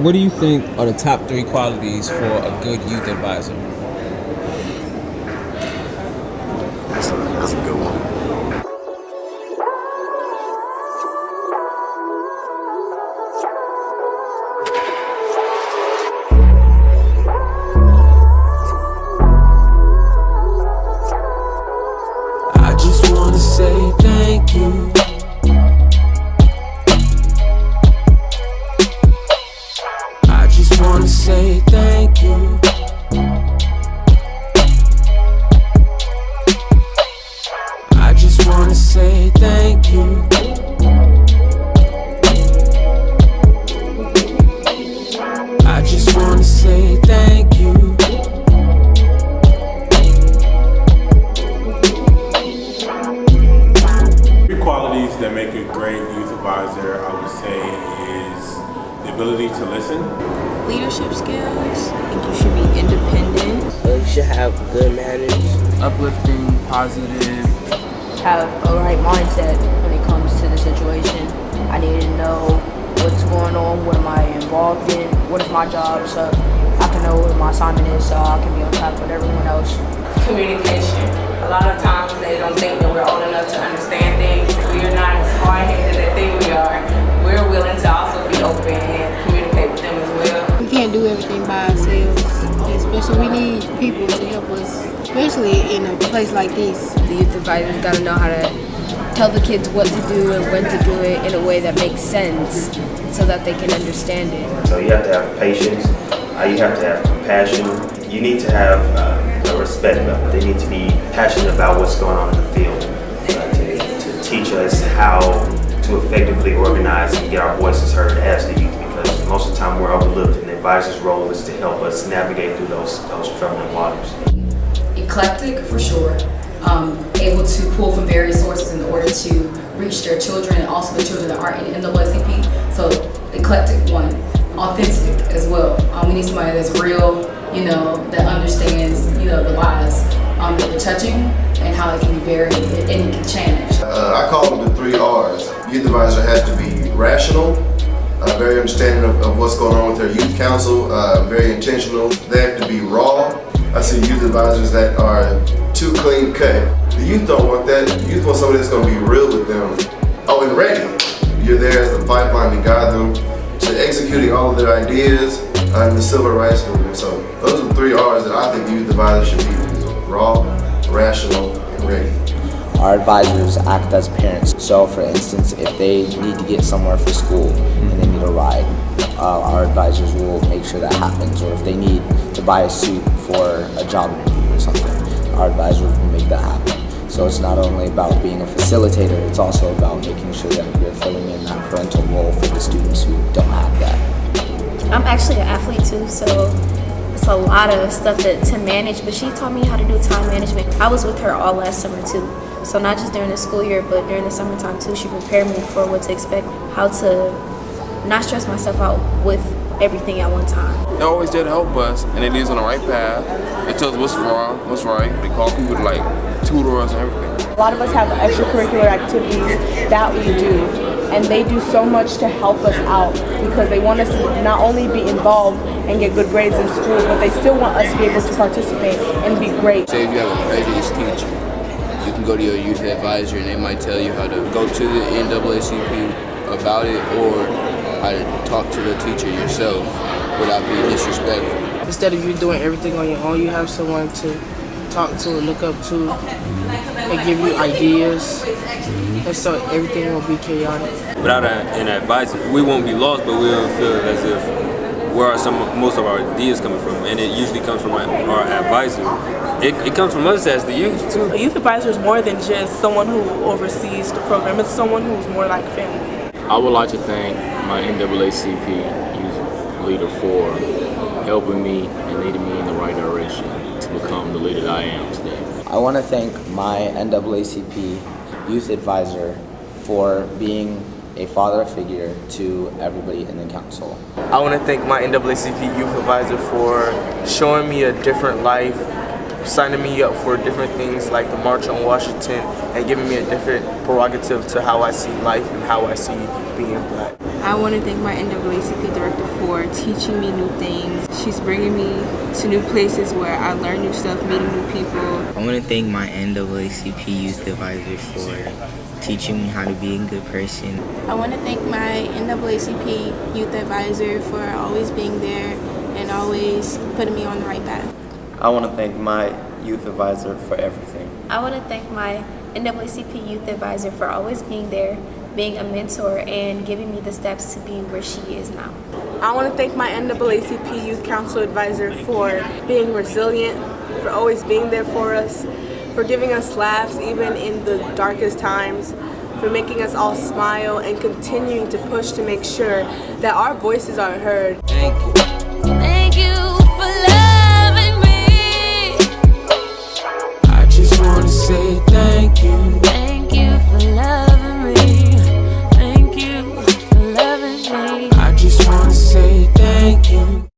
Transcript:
What do you think are the top 3 qualities for a good youth advisor? That's a good one. I just wanna say thank you. I just wanna say thank you. I just wanna say thank you. I just wanna say thank you. Three qualities that make a great youth advisor, I would say, is the ability to listen. Leadership skills. I think you should be independent. You should have good manners. Uplifting, positive. Have a right mindset when it comes to the situation. I need to know what's going on, what am I involved in, what is my job, so I can know what my assignment is, so I can be on top with everyone else. Communication. A lot of times they don't think that we're old enough to understand things. We're not as hard-headed as they think we are. We're willing to also be open and communicate with them as well. We can't do everything by ourselves, especially we need people to help us, especially in a place like this. The youth advisor's got to know how to tell the kids what to do and when to do it in a way that makes sense so that they can understand it. So you have to have patience, you have to have compassion, you need to have a respect. They need to be passionate about what's going on in the field to teach us how to effectively organize and get our voices heard as the youth, because most of the time we're overlooked, and the advisor's role is to help us navigate through those troubling waters. Eclectic for sure, able to pull from various sources in order to reach their children and also the children that aren't in NAACP. So eclectic one, authentic as well. We need somebody that's real, that understands, the lives that they're touching and how it can be varied and it can change. I call them the 3 R's. Youth advisor has to be rational, very understanding of what's going on with their youth council, very intentional. They have to be raw. I see youth advisors that are too clean cut. The youth don't want that. The youth want somebody that's going to be real with them. Oh, and ready. You're there as the pipeline to guide them to executing all of their ideas in the civil rights movement. So those are the 3 R's that I think the youth advisor should be: raw, rational, and ready. Our advisors act as parents. So for instance, if they need to get somewhere for school and they need a ride, our advisors will make sure that happens. Or if they need to buy a suit for a job interview or something, our advisors will make that happen. So it's not only about being a facilitator, it's also about making sure that we're filling in that parental role for the students who don't have that. I'm actually an athlete too, so it's a lot of stuff to manage, but she taught me how to do time management. I was with her all last summer too. So not just during the school year, but during the summertime too. She prepared me for what to expect, how to not stress myself out with everything at one time. They're always there to help us, and they lead us on the right path. They tell us what's wrong, what's right. They call people to tutor us and everything. A lot of us have extracurricular activities that we do, and they do so much to help us out because they want us to not only be involved and get good grades in school, but they still want us to be able to participate and be great. Say if you have a prejudiced teacher, you can go to your youth advisor and they might tell you how to go to the NAACP about it, or how to talk to the teacher yourself without being disrespectful. Instead of you doing everything on your own, you have someone to talk to and look up to and give you ideas, and so everything will be chaotic. Without an advisor, we won't be lost, but we'll feel as if where are most of our ideas coming from, and it usually comes from our advisor. It comes from us as the youth too. A youth advisor is more than just someone who oversees the program. It's someone who's more like family. I would like to thank my NAACP youth leader for helping me and leading me in the right direction to become the leader that I am today. I want to thank my NAACP youth advisor for being a father figure to everybody in the council. I want to thank my NAACP youth advisor for showing me a different life, signing me up for different things like the March on Washington, and giving me a different prerogative to how I see life and how I see being black. I want to thank my NAACP director for teaching me new things. She's bringing me to new places where I learn new stuff, meeting new people. I want to thank my NAACP Youth Advisor for teaching me how to be a good person. I want to thank my NAACP Youth Advisor for always being there and always putting me on the right path. I want to thank my youth advisor for everything. I want to thank my NAACP Youth Advisor for always being there, being a mentor, and giving me the steps to be where she is now. I want to thank my NAACP Youth Council Advisor for being resilient, for always being there for us, for giving us laughs even in the darkest times, for making us all smile and continuing to push to make sure that our voices are heard. Thank you.